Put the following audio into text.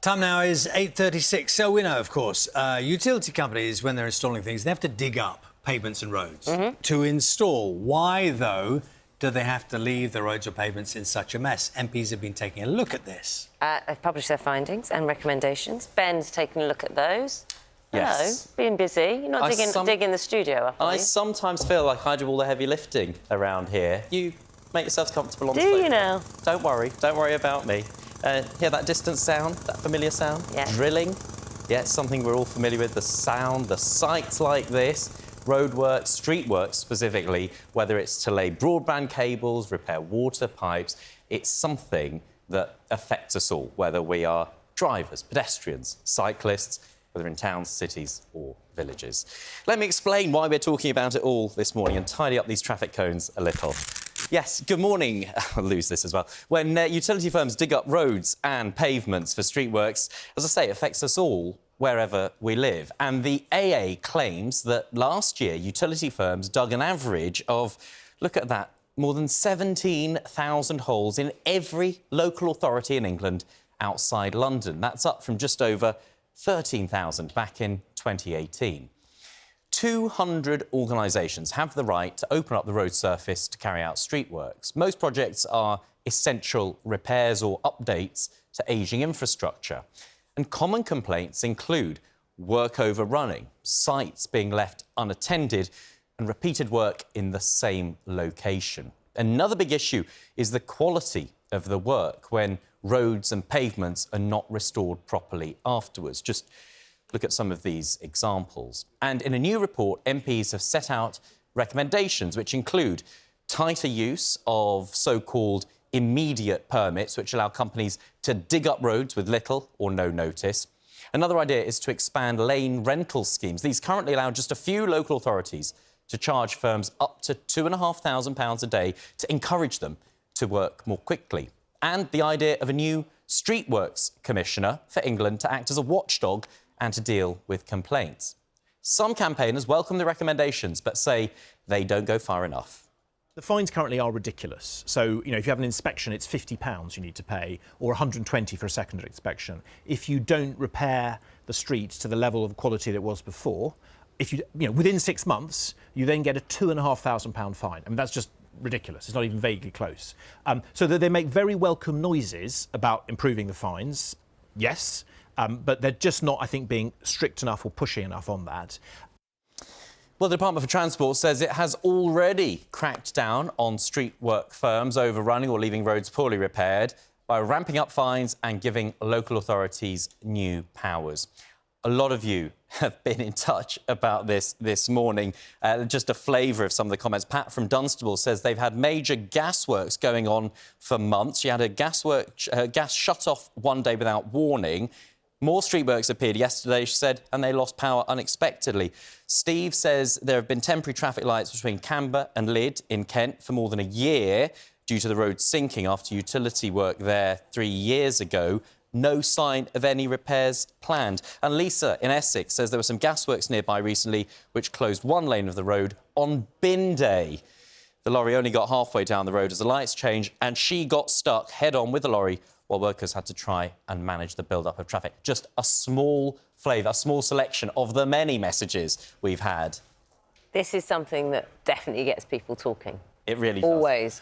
Time now is 8:36. So we know, of course, utility companies, when they're installing things, they have to dig up pavements and roads to install. Why, though, do they have to leave the roads or pavements in such a mess? MPs have been taking a look at this. They've published their findings and recommendations. Ben's taken a look at those. Yes. Hello, being busy. You're not digging the studio up, are I you? sometimes feel like I do all the heavy lifting around here. You make yourselves comfortable on the Do sofa. you now? Don't worry about me. Hear that distant sound, that familiar sound? Yeah. Drilling. Yeah, it's something we're all familiar with, the sound, the sights like this, roadworks, street works specifically, whether it's to lay broadband cables, repair water pipes, it's something that affects us all, whether we are drivers, pedestrians, cyclists, whether in towns, cities or villages. Let me explain why we're talking about it all this morning and tidy up these traffic cones a little. Yes, good morning. I'll lose this as well. When utility firms dig up roads and pavements for street works, as I say, it affects us all wherever we live. And the AA claims that last year utility firms dug an average of, look at that, more than 17,000 holes in every local authority in England outside London. That's up from just over 13,000 back in 2018. 200 organisations have the right to open up the road surface to carry out street works. Most projects are essential repairs or updates to ageing infrastructure. And common complaints include work overrunning, sites being left unattended and repeated work in the same location. Another big issue is the quality of the work when roads and pavements are not restored properly afterwards. Just look at some of these examples. And in a new report, MPs have set out recommendations which include tighter use of so-called immediate permits, which allow companies to dig up roads with little or no notice. Another idea is to expand lane rental schemes. These currently allow just a few local authorities to charge firms up to £2,500 a day to encourage them to work more quickly. And the idea of a new Streetworks Commissioner for England to act as a watchdog and to deal with complaints. Some campaigners welcome the recommendations but say they don't go far enough. The fines currently are ridiculous. So, if you have an inspection, it's £50 you need to pay, or £120 for a secondary inspection. If you don't repair the street to the level of quality that it was before, within 6 months, you then get a £2,500 fine. I mean, that's just ridiculous. It's not even vaguely close. So that they make very welcome noises about improving the fines, yes, but they're just not, I think, being strict enough or pushing enough on that. Well, the Department for Transport says it has already cracked down on street work firms overrunning or leaving roads poorly repaired by ramping up fines and giving local authorities new powers. A lot of you have been in touch about this morning. Just a flavour of some of the comments. Pat from Dunstable says they've had major gasworks going on for months. She had a gas shut off one day without warning. More streetworks appeared yesterday, she said, and they lost power unexpectedly. Steve says there have been temporary traffic lights between Camber and Lydd in Kent for more than a year due to the road sinking after utility work there 3 years ago. No sign of any repairs planned. And Lisa in Essex says there were some gasworks nearby recently which closed one lane of the road on bin day. The lorry only got halfway down the road as the lights changed and she got stuck head-on with the lorry while workers had to try and manage the build-up of traffic. Just a small flavour, a small selection of the many messages we've had. This is something that definitely gets people talking. It really does. Always.